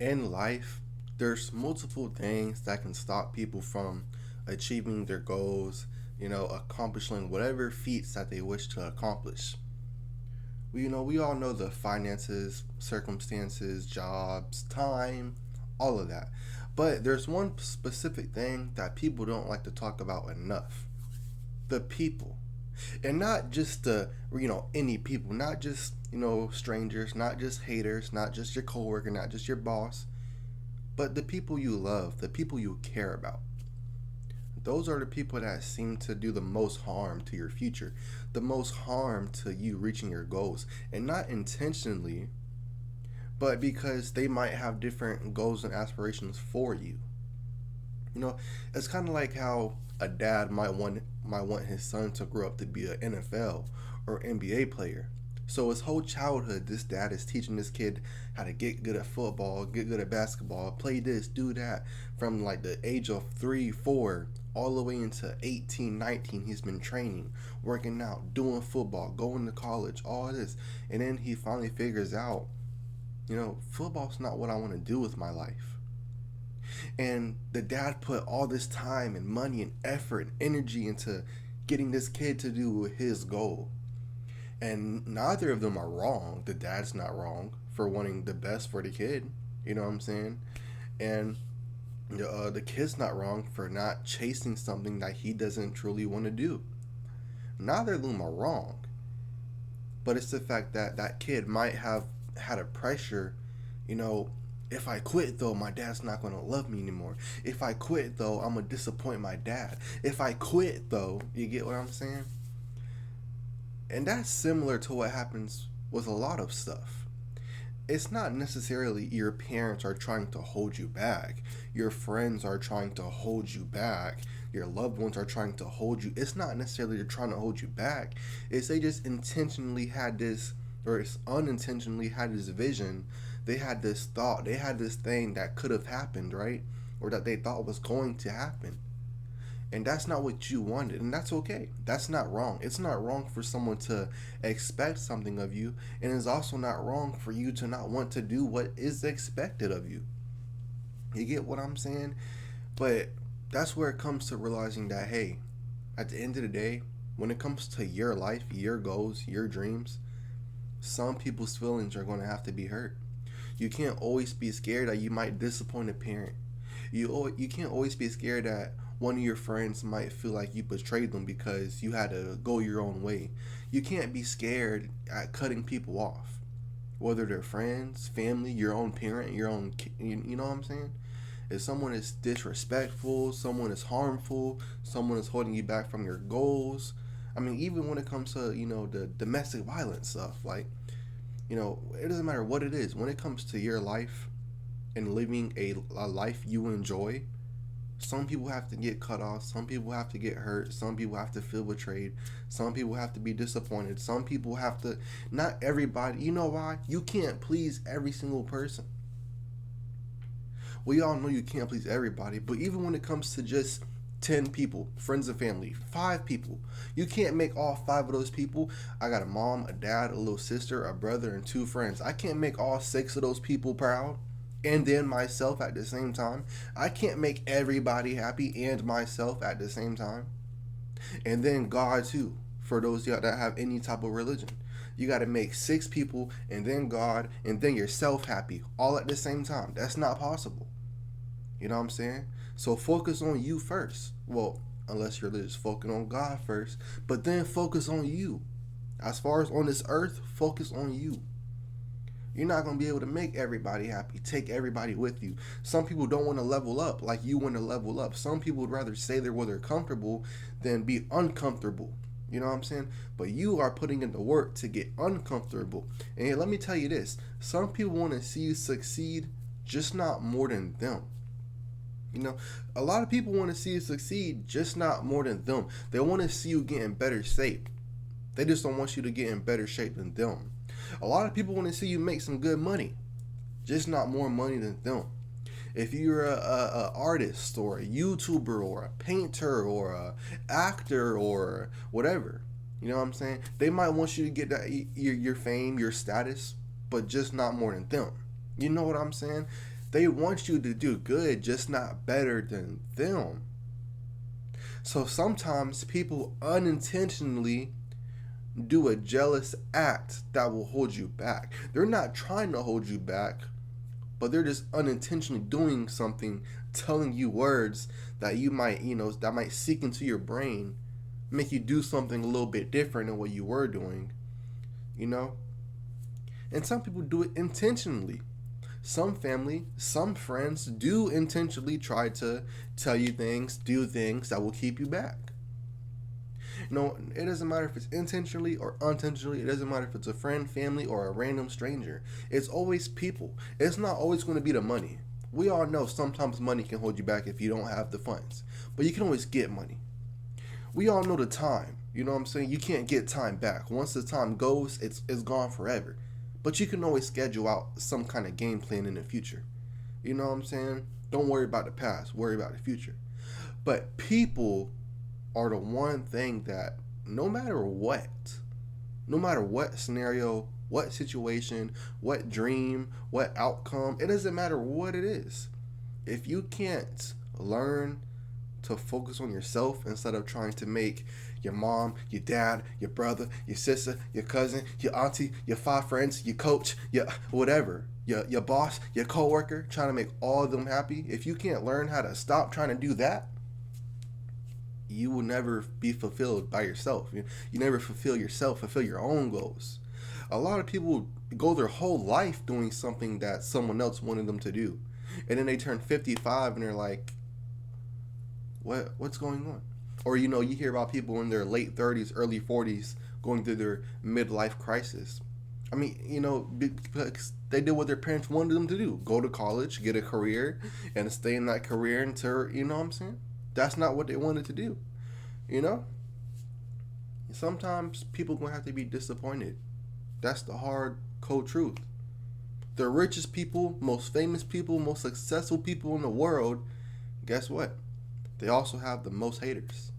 In life, there's multiple things that can stop people from achieving their goals, accomplishing whatever feats that they wish to accomplish. We all know the finances, circumstances, jobs, time, all of that. But there's one specific thing that people don't like to talk about enough: the people. And not just any people, not just, strangers, not just haters, not just your coworker, not just your boss, but the people you love, the people you care about. Those are the people that seem to do the most harm to your future, the most harm to you reaching your goals. And not intentionally, but because they might have different goals and aspirations for you. You know, it's kind of like how a dad might want his son to grow up to be an NFL or NBA player. So his whole childhood, this dad is teaching this kid how to get good at football, get good at basketball, play this, do that, from like the age of 3, 4, all the way into 18, 19. He's been training, working out, doing football, going to college, all this. And then he finally figures out, football's not what I want to do with my life. And the dad put all this time and money and effort and energy into getting this kid to do his goal. And neither of them are wrong. The dad's not wrong for wanting the best for the kid. You know what I'm saying? And the kid's not wrong for not chasing something that he doesn't truly want to do. Neither of them are wrong. But it's the fact that that kid might have had a pressure, you know, if I quit though, my dad's not gonna love me anymore. If I quit though, I'm gonna disappoint my dad. If I quit though, you get what I'm saying? And that's similar to what happens with a lot of stuff. It's not necessarily your parents are trying to hold you back. Your friends are trying to hold you back. Your loved ones are trying to hold you. It's not necessarily they're trying to hold you back. It's they just intentionally had this, or it's unintentionally had this vision. They had this thought. They had this thing that could have happened, right? Or that they thought was going to happen. And that's not what you wanted, and that's okay. That's not wrong. It's not wrong for someone to expect something of you, and it's also not wrong for you to not want to do what is expected of you. You get what I'm saying? But that's where it comes to realizing that, hey, at the end of the day, when it comes to your life, your goals, your dreams, some people's feelings are going to have to be hurt. You can't always be scared that you might disappoint a parent. You can't always be scared that one of your friends might feel like you betrayed them because you had to go your own way. You can't be scared at cutting people off, whether they're friends, family, your own parent, your own you know what I'm saying? If someone is disrespectful, someone is harmful, someone is holding you back from your goals. I mean, even when it comes to, the domestic violence stuff, like, it doesn't matter what it is. When it comes to your life and living a life you enjoy, some people have to get cut off. Some people have to get hurt. Some people have to feel betrayed. Some people have to be disappointed. Some people have to. Not everybody. You know why? You can't please every single person. We all know you can't please everybody. But even when it comes to just 10 people, friends and family, 5 people, you can't make all 5 of those people. I got a mom, a dad, a little sister, a brother, and 2 friends. I can't make all 6 of those people proud and then myself at the same time. I can't make everybody happy and myself at the same time. And then God too, for those that have any type of religion. You got to make 6 people and then God and then yourself happy all at the same time. That's not possible. You know what I'm saying? So focus on you first. Well, unless you're just focusing on God first, but then focus on you. As far as on this earth, focus on you. You're not going to be able to make everybody happy, take everybody with you. Some people don't want to level up like you want to level up. Some people would rather stay there where they're comfortable than be uncomfortable. You know what I'm saying? But you are putting in the work to get uncomfortable. And let me tell you this: some people want to see you succeed, just not more than them. A lot of people want to see you succeed, just not more than them. They want to see you get in better shape. They just don't want you to get in better shape than them. A lot of people want to see you make some good money, just not more money than them. If you're a artist or a YouTuber or a painter or a actor or whatever, you know what I'm saying? They might want you to get your fame, your status, but just not more than them. You know what I'm saying? They want you to do good, just not better than them. So sometimes people unintentionally do a jealous act that will hold you back. They're not trying to hold you back, but they're just unintentionally doing something, telling you words that you might, that might seep into your brain, make you do something a little bit different than what you were doing, you know? And some people do it intentionally. Some family, some friends do intentionally try to tell you things, do things that will keep you back. It doesn't matter if it's intentionally or unintentionally. It doesn't matter if it's a friend, family, or a random stranger. It's always people. It's not always going to be the money. We all know sometimes money can hold you back if you don't have the funds, but you can always get money. We all know the time. You know what I'm saying? You can't get time back. Once the time goes, it's gone forever. But you can always schedule out some kind of game plan in the future. You know what I'm saying? Don't worry about the past, worry about the future. But people are the one thing that no matter what scenario, what situation, what dream, what outcome, it doesn't matter what it is. If you can't learn to focus on yourself instead of trying to make your mom, your dad, your brother, your sister, your cousin, your auntie, your 5 friends, your coach, your whatever, your boss, your coworker, trying to make all of them happy, if you can't learn how to stop trying to do that, you will never be fulfilled by yourself. You never fulfill yourself, fulfill your own goals. A lot of people go their whole life doing something that someone else wanted them to do. And then they turn 55 and they're like, what's going on? Or you hear about people in their late 30s, early 40s going through their midlife crisis. I mean, because they did what their parents wanted them to do. Go to college, get a career, and stay in that career until, you know what I'm saying? That's not what they wanted to do. You know? Sometimes people going to have to be disappointed. That's the hard, cold truth. The richest people, most famous people, most successful people in the world, guess what? They also have the most haters.